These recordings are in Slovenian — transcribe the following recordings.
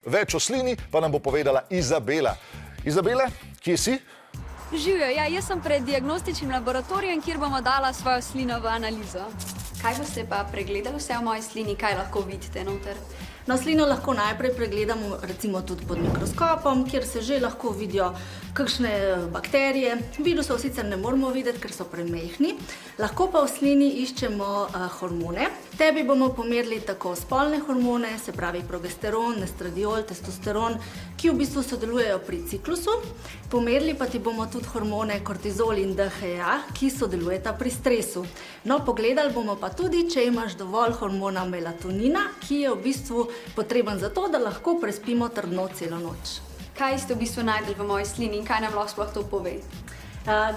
Več o slini pa nam bo povedala Izabela. Izabela, kje si? Živijo, ja, jaz sem pred diagnostičnim laboratorijem, kjer bomo dala svojo slino v analizo. Kaj boste pa pregledali vse v moji slini, kaj lahko vidite noter? No, slino lahko najprej pregledamo recimo tudi pod mikroskopom, kjer se že lahko vidijo kakšne bakterije. Virusov sicer ne moramo videti, ker so premehni. Lahko pa v slini iščemo hormone. Tebi bomo pomerili tako spolne hormone, se pravi progesteron, estradiol, testosteron, ki v bistvu sodelujejo pri ciklusu. Pomerili pa ti bomo tudi hormone kortizol in DHEA, ki sodelujeta pri stresu. No, pogledali bomo pa tudi, če imaš dovolj hormona melatonina, ki je v bistvu potreben za to, da lahko prespimo trdno celo noč. Kaj ste v bistvu najdli v moji slini in kaj nam lahko sploh to pove?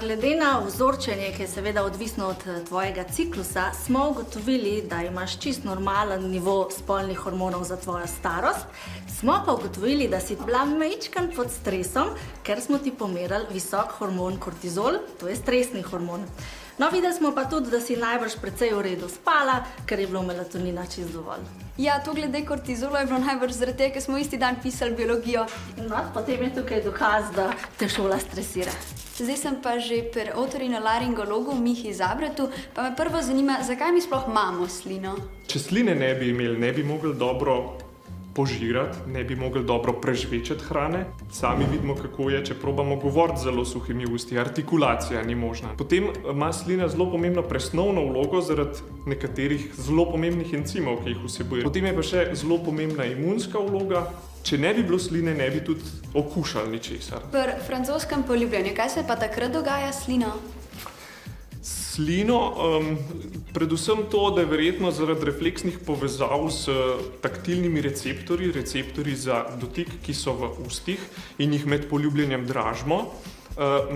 Glede na vzorčenje, ki je seveda odvisno od tvojega ciklusa, smo ugotovili, da imaš čist normalen nivo spolnih hormonov za tvojo starost. Smo pa ugotovili, da si bila majčkeno pod stresom, ker smo ti pomerali visok hormon kortizol, to je stresni hormon. No, videli smo pa tudi, da si najbrž precej v redu spala, ker je bilo melatonina čist dovolj. Ja, to glede kortizola je bilo najbrž zaradi tega, ker smo isti dan pisali biologijo. No, potem je tukaj dokaz, da te šola stresira. Zdaj sem pa že pri otorinolaringologu Mihi Zabretu, pa me prvo zanima, zakaj mi sploh imamo slino? Če sline ne bi imeli, ne bi mogli dobro požirati, ne bi mogli dobro prežvečati hrane. Sami vidimo, kako je, če probamo govoriti zelo suhimi usti, artikulacija ni možna. Potem ima slina zelo pomembno presnovno vlogo zaradi nekaterih zelo pomembnih encimov, ki jih vsebuje. Potem je pa še zelo pomembna imunska vloga. Če ne bi bilo sline, ne bi tudi okušali ničesar. Pri francoskem poljubljanju, kaj se pa takrat dogaja s slino? Slino, predvsem to, da je verjetno zaradi refleksnih povezav s taktilnimi receptorji, receptorji za dotik, ki so v ustih in jih med poljubljanjem dražimo,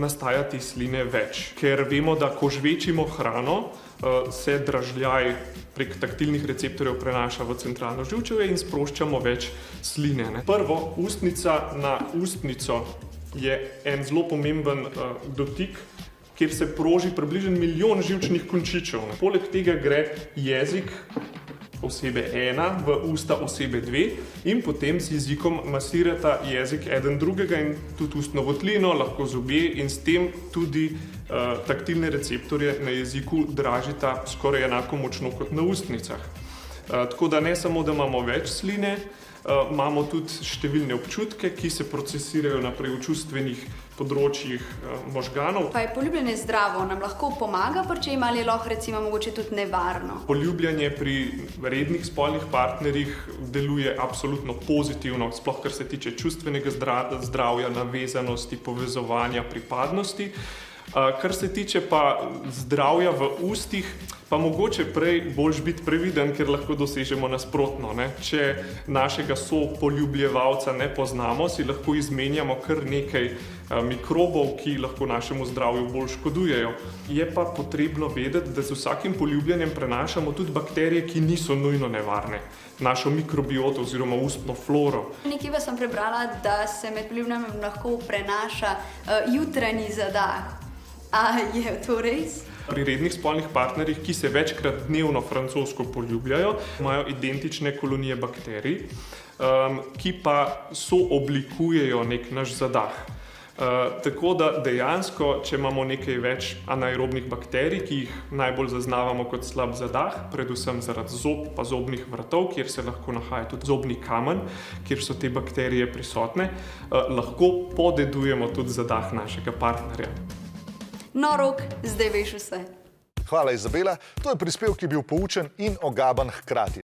nastaja te sline več. Ker vemo, da ko žvečimo hrano, se dražljaj prek taktilnih receptorjev prenaša v centralno živčevje in sproščamo več sline. Prvo, ustnica na ustnico je en zelo pomemben dotik, kjer se proži približno 1 milijon živčnih končičev. Poleg tega gre jezik osebe 1 v usta osebe 2 in potem z jezikom masirata jezik eden drugega in tudi ustno votlino, lahko zobje in s tem tudi taktilne receptorje na jeziku dražita skoraj enako močno kot na ustnicah. Tako da ne samo, da imamo več sline, imamo tudi številne občutke, ki se procesirajo naprej v čustvenih področjih možganov. Pa je poljubljanje zdravo, nam lahko pomaga pri čem ali je lahko recimo mogoče tudi nevarno? Poljubljanje pri rednih spolnih partnerjih deluje absolutno pozitivno, sploh kar se tiče čustvenega zdravja, navezanosti, povezovanja, pripadnosti. Kar se tiče pa zdravja v ustih, pa mogoče prej boljš biti previden, ker lahko dosežemo nasprotno. Če našega sopoljubljevalca ne poznamo, si lahko izmenjamo kar nekaj mikrobov, ki lahko našemu zdravju bolj škodujejo. Je pa potrebno vedeti, da z vsakim poljubljanjem prenašamo tudi bakterije, ki niso nujno nevarne. Našo mikrobioto oziroma ustno floro. Nekje pa sem prebrala, da se med poljubljanjem lahko prenaša jutranji zadah. A je to res? Pri rednih spolnih partnerjih, ki se večkrat dnevno francosko poljubljajo, imajo identične kolonije bakterij, ki pa sooblikujejo nek naš zadah. Tako da dejansko, če imamo nekaj več anaerobnih bakterij, ki jih najbolj zaznavamo kot slab zadah, predvsem zaradi zob pa zobnih vratov, kjer se lahko nahaja tudi zobni kamen, kjer so te bakterije prisotne, lahko podedujemo tudi zadah našega partnerja. No, Rok, zdaj veš vse. Hvala, Izabela. To je prispevek, ki je bil poučen in ogaben hkrati.